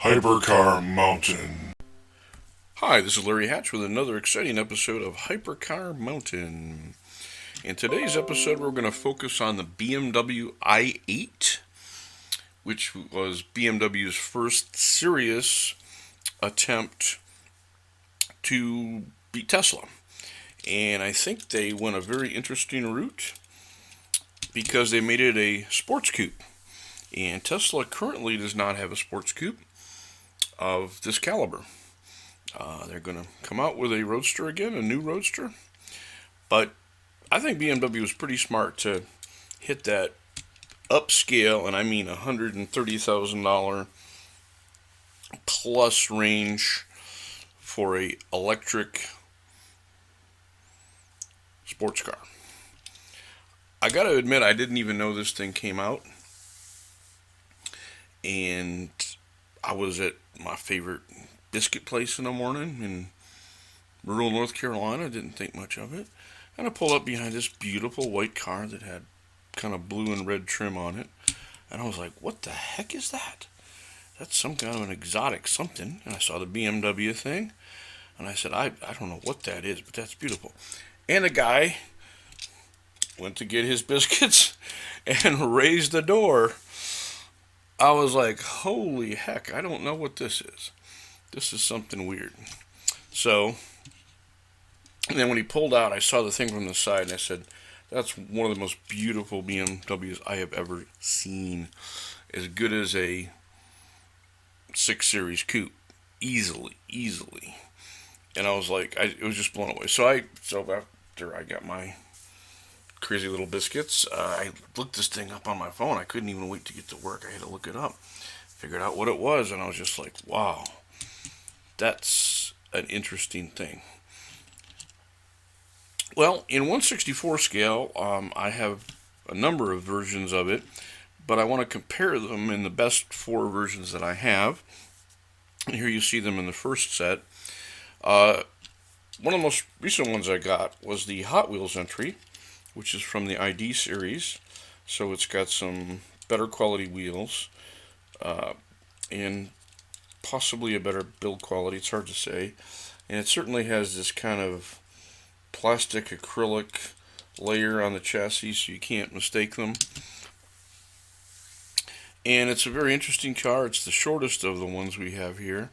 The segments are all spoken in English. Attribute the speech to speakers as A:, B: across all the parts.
A: HYPERCAR MOUNTAIN.
B: Hi, this is Larry Hatch with another exciting episode of HYPERCAR Mountain. In today's episode, we're going to focus on the BMW i8, which was BMW's first serious attempt to beat Tesla. And I think they went a very interesting route because they made it a sports coupe. And Tesla currently does not have a sports coupe of this caliber. They're going to come out with a Roadster again, a new Roadster. But I think BMW was pretty smart to hit that upscale, and I mean $130,000 plus range for a electric sports car. I got to admit, I didn't even know this thing came out. And I was at my favorite biscuit place in the morning in rural North Carolina. Didn't think much of it. And I pulled up behind this beautiful white car that had kind of blue and red trim on it. And I was like, what the heck is that? That's some kind of an exotic something. And I saw the BMW thing. And I said, I don't know what that is, but that's beautiful. And the guy went to get his biscuits and raised the door. I was like, holy heck, I don't know what this is. This is something weird. So, and then when he pulled out, I saw the thing from the side, and I said, that's one of the most beautiful BMWs I have ever seen. As good as a 6 Series coupe. Easily. And I was like, it was just blown away. So after I got my crazy little biscuits, I looked this thing up on my phone. I couldn't even wait to get to work. I had to look it up. Figured out what it was, and I was just like, wow, that's an interesting thing. Well, in 1/64 scale, I have a number of versions of it, but I want to compare them in the best 4 versions that I have. And here you see them in the first set. One of the most recent ones I got was the Hot Wheels entry, which is from the ID series. So it's got some better quality wheels and possibly a better build quality. It's hard to say. And it certainly has this kind of plastic acrylic layer on the chassis, so you can't mistake them. And it's a very interesting car. It's the shortest of the ones we have here.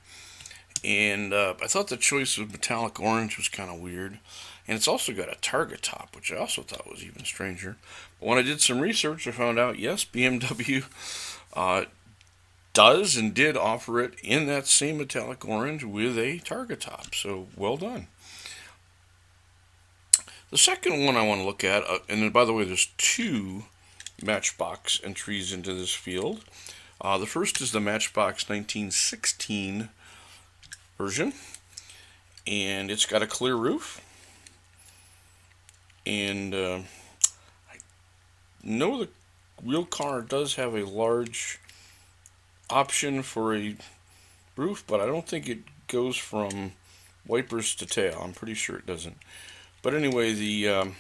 B: And I thought the choice of metallic orange was kind of weird. And it's also got a target top, which I also thought was even stranger. But when I did some research, I found out, yes, BMW does and did offer it in that same metallic orange with a target top. So, well done. The second one I want to look at, and then by the way, there's 2 Matchbox entries into this field. The first is the Matchbox 1916 version, and it's got a clear roof. And I know the real car does have a large option for a roof, but I don't think it goes from wipers to tail. I'm pretty sure it doesn't. But anyway, the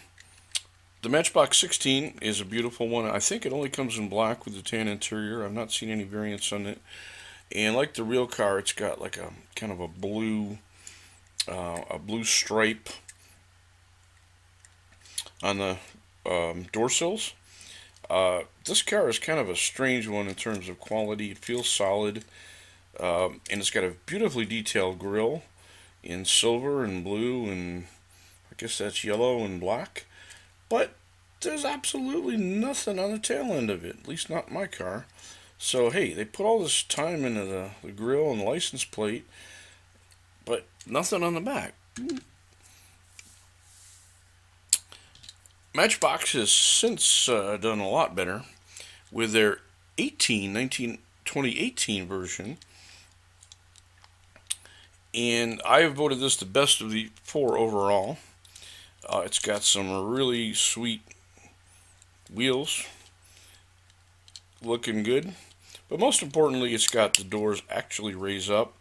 B: Matchbox 16 is a beautiful one. I think it only comes in black with the tan interior. I've not seen any variants on it. And like the real car, it's got like a kind of a blue stripe on the door sills. This car is kind of a strange one in terms of quality. It feels solid, and it's got a beautifully detailed grille in silver and blue, and I guess that's yellow and black. But there's absolutely nothing on the tail end of it, at least not my car. So hey, they put all this time into the grille and the license plate, but nothing on the back. Matchbox has since done a lot better with their 2018 version. And I have voted this the best of the 4 overall. It's got some really sweet wheels, looking good. But most importantly, it's got the doors actually raise up.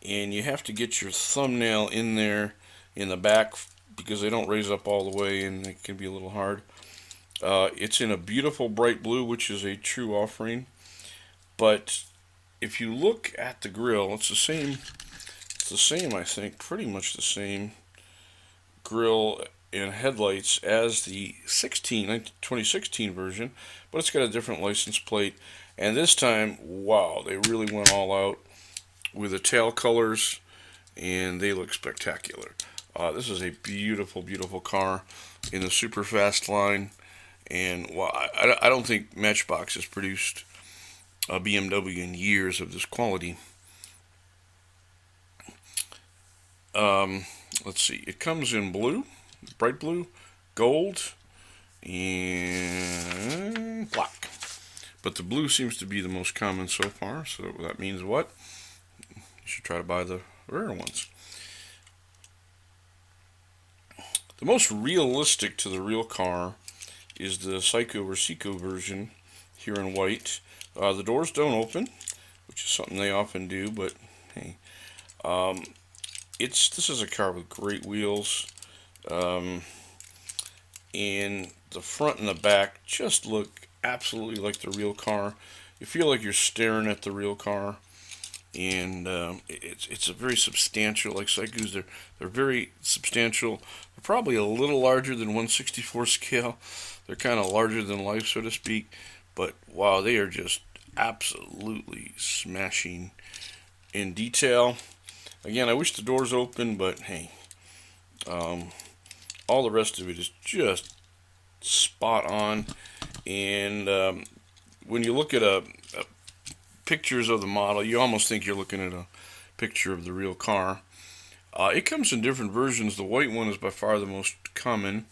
B: And you have to get your thumbnail in there in the back because they don't raise up all the way and it can be a little hard. It's in a beautiful bright blue, which is a true offering. But if you look at the grill, it's the same. It's the same, I think, pretty much the same grill and headlights as the 2016 version, but it's got a different license plate. And this time, wow, they really went all out with the tail colors, and they look spectacular. This is a beautiful, beautiful car in the super fast line, and wow, I don't think Matchbox has produced a BMW in years of this quality. Let's see, it comes in blue, bright blue, gold, and black. But the blue seems to be the most common so far, so that means what? You should try to buy the rare ones. The most realistic to the real car is the Siku version here in white. The doors don't open, which is something they often do, but hey. This is a car with great wheels, and the front and the back just look absolutely like the real car. You feel like you're staring at the real car, and it's a very substantial, like Siku's, they're very substantial. They're probably a little larger than 1/64 scale. They're kind of larger than life, so to speak, but wow, they are just absolutely smashing in detail. Again, I wish the doors open, but hey, all the rest of it is just spot on. And when you look at pictures of the model, you almost think you're looking at a picture of the real car. It comes in different versions. The white one is by far the most common.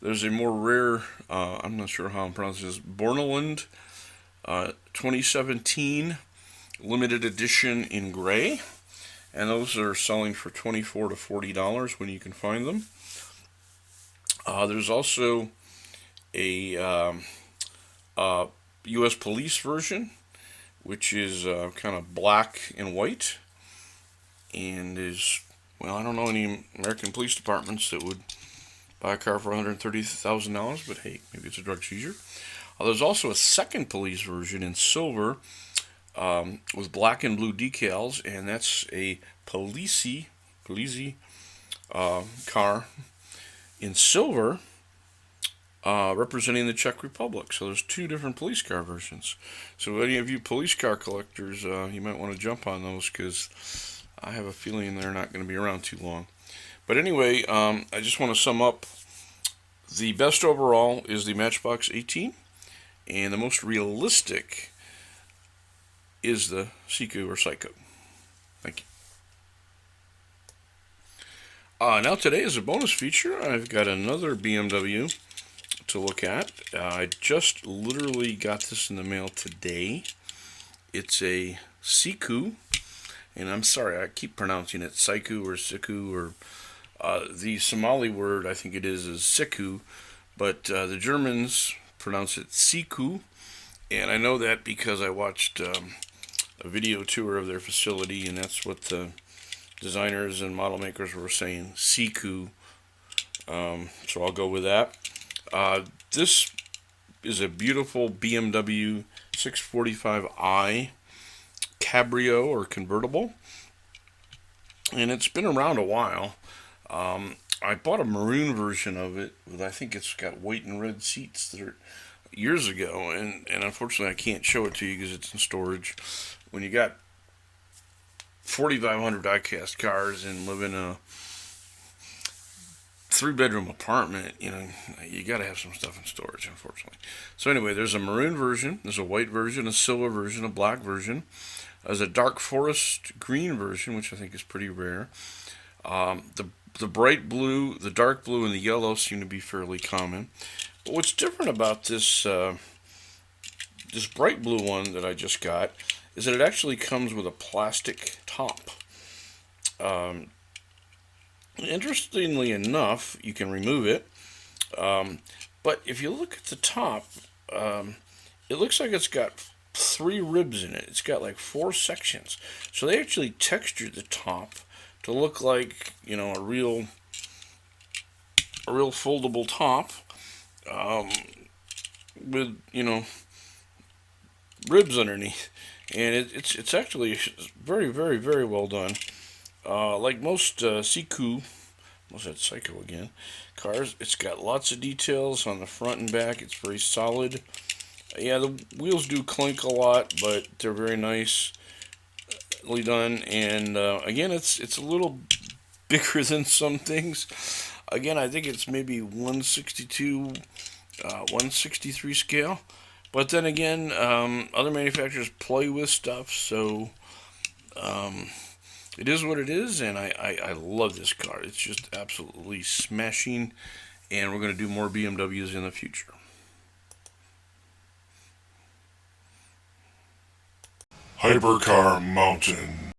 B: There's a more rare, I'm not sure how I'm pronouncing this, Borneland 2017 limited edition in gray. And those are selling for $24 to $40 when you can find them. There's also a U.S. police version, which is kind of black and white, and is, well, I don't know any American police departments that would buy a car for $130,000, but hey, maybe it's a drug seizure. There's also a second police version in silver, with black and blue decals, and that's a police car in silver, representing the Czech Republic. So there's two different police car versions. So any of you police car collectors, you might want to jump on those, because I have a feeling they're not going to be around too long. But anyway, I just want to sum up. The best overall is the Matchbox 18, and the most realistic is the Siku or Siku. Thank you. Now today is a bonus feature. I've got another BMW to look at. I just literally got this in the mail today. It's a Siku, and I'm sorry, I keep pronouncing it Siku or Siku, or the Somali word, I think it is Siku, but the Germans pronounce it Siku, and I know that because I watched a video tour of their facility, and that's what the designers and model makers were saying, Siku. So I'll go with that. This is a beautiful BMW 645i Cabrio or convertible, and it's been around a while. I bought a maroon version of it, with, I think it's got white and red seats that are years ago, and unfortunately I can't show it to you because it's in storage. When you got 4,500 diecast cars and live in a 3-bedroom apartment, you got to have some stuff in storage, unfortunately. So anyway, there's a maroon version, there's a white version, a silver version, a black version. There's a dark forest green version, which I think is pretty rare. The bright blue, the dark blue, and the yellow seem to be fairly common. But what's different about this this bright blue one that I just got is that it actually comes with a plastic top. Interestingly enough, you can remove it, but if you look at the top, it looks like it's got 3 ribs in it. It's got like 4 sections. So they actually textured the top to look like, a real foldable top, with, ribs underneath. and it's actually very, very, very well done. Like most Siku, almost that Psycho again, cars, it's got lots of details on the front and back. It's very solid. Yeah, the wheels do clink a lot, but they're very nicely done. And again, it's a little bigger than some things. Again, I think it's maybe 162, 163 scale. But then again, other manufacturers play with stuff, so it is what it is, and I love this car. It's just absolutely smashing, and we're going to do more BMWs in the future.
A: Hypercar Mountain.